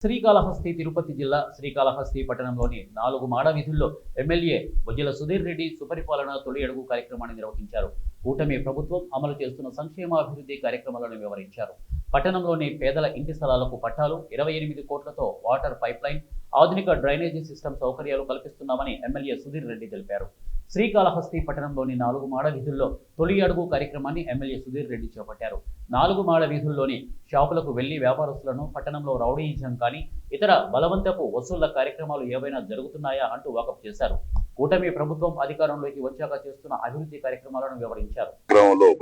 శ్రీకాళహస్తి తిరుపతి జిల్లా శ్రీకాళహస్తి పట్టణంలోని 4 మాడ వీధుల్లో ఎమ్మెల్యే బొజ్జల సుధీర్ రెడ్డి సుపరిపాలన తొలి అడుగు కార్యక్రమాన్ని నిర్వహించారు. కూటమి ప్రభుత్వం అమలు చేస్తున్న సంక్షేమాభివృద్ధి కార్యక్రమాలను వివరించారు. పట్టణంలోని పేదల ఇంటి స్థలాలకు పట్టాలు, 28 కోట్లతో వాటర్ పైప్ లైన్, ఆధునిక డ్రైనేజీ సిస్టమ్ సౌకర్యాలు కల్పిస్తున్నామని ఎమ్మెల్యే సుధీర్ రెడ్డి తెలిపారు. శ్రీకాళహస్తి పట్టణంలోని 4 మాడ వీధుల్లో తొలి అడుగు కార్యక్రమాన్ని ఎమ్మెల్యే సుధీర్ రెడ్డి చేపట్టారు. 4 మాడ వీధుల్లోని షాపులకు వెళ్లి వ్యాపారస్తులను పట్టణంలో రౌడీయిజం కానీ ఇతర బలవంతపు వసూళ్ల కార్యక్రమాలు ఏవైనా జరుగుతున్నాయా అంటూ వాకప్ చేశారు. కూటమి ప్రభుత్వం అధికారంలోకి వచ్చాక చేస్తున్న అభివృద్ధి కార్యక్రమాలను వివరించారు.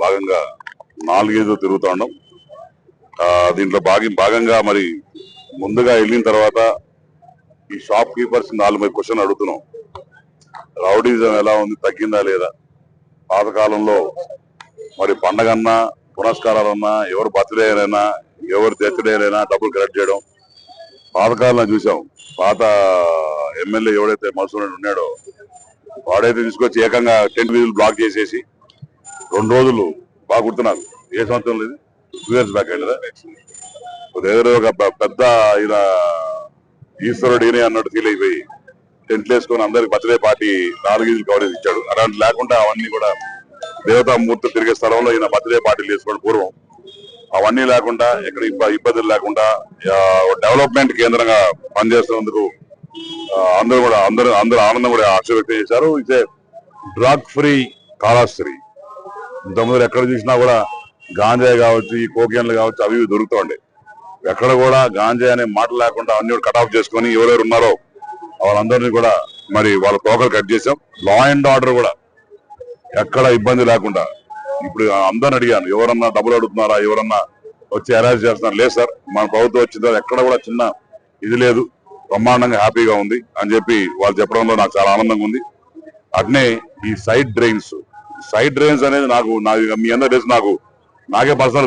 భాగంగా 4 తిరుగుతాం. దీంట్లో భాగంగా మరి ముందుగా వెళ్ళిన తర్వాత ఈ షాప్ కీపర్స్ 4 క్వశ్చన్ అడుగుతున్నాం. రౌడీజం ఎలా ఉంది, తగ్గిందా లేదా? పాతకాలంలో మరి పండగన్నా పురస్కారాలన్నా ఎవరు బర్త్డే అయినా ఎవరు డెత్ డే అయినా డబ్బులు కలెక్ట్ చేయడం పాతకాలంలో చూసాం. పాత ఎమ్మెల్యే ఎవడైతే మసూరి ఉన్నాడో వాడైతే తీసుకొచ్చి ఏకంగా టెంట్ వీధులు బ్లాక్ చేసేసి 2 రోజులు బాగా గుర్తున్నారు. ఏ సంవత్సరం లేదు, 2 years బ్యాక్ కదా, దగ్గర ఒక పెద్ద ఇలా ఈశ్వరుడిని అన్నట్టు ఫీల్ అయిపోయి టెంట్లు వేసుకొని అందరికి బర్త్డే పార్టీ 4 వీధులు కవరేజ్ ఇచ్చాడు. అలాంటి లేకుండా అవన్నీ కూడా దేవతామూర్తులు తిరిగే స్థలంలో ఈయన బర్త్డే పార్టీలు చేసుకోవడం పూర్వం అవన్నీ లేకుండా ఎక్కడ ఇబ్బందులు లేకుండా డెవలప్మెంట్ కేంద్రంగా పనిచేస్తున్నందుకు అందరూ ఆనందం కూడా ఆశ వ్యక్తం చేశారు. ఇదే డ్రగ్ ఫ్రీ కాళహస్తి. ఇంతకుముందు ఎక్కడ చూసినా కూడా గాంజాయి కావచ్చు, ఈ కోకేన్లు కావచ్చు, అవి దొరుకుతుండే. ఎక్కడ కూడా గాంజాయి అనే మాట లేకుండా అన్ని కట్ ఆఫ్ చేసుకొని ఎవరెవరు ఉన్నారో వాళ్ళందరినీ కూడా మరి వాళ్ళ తోకలు కట్ చేసాం. లా అండ్ ఆర్డర్ కూడా ఎక్కడ ఇబ్బంది లేకుండా ఇప్పుడు అందరిని అడిగాను, ఎవరన్నా డబ్బులు అడుగుతున్నారా, ఎవరన్నా వచ్చి అరెస్ట్ చేస్తున్నారు? లేదు సార్, మన ప్రభుత్వం వచ్చిందో ఎక్కడ కూడా చిన్న ఇది లేదు, బ్రహ్మాండంగా హ్యాపీగా ఉంది అని చెప్పి వాళ్ళు చెప్పడంలో నాకు చాలా ఆనందంగా ఉంది. అట్నే ఈ సైడ్ డ్రైన్స్ అనేది నాకు మీ అందరూ తెలుసు, నాకే పర్సనల్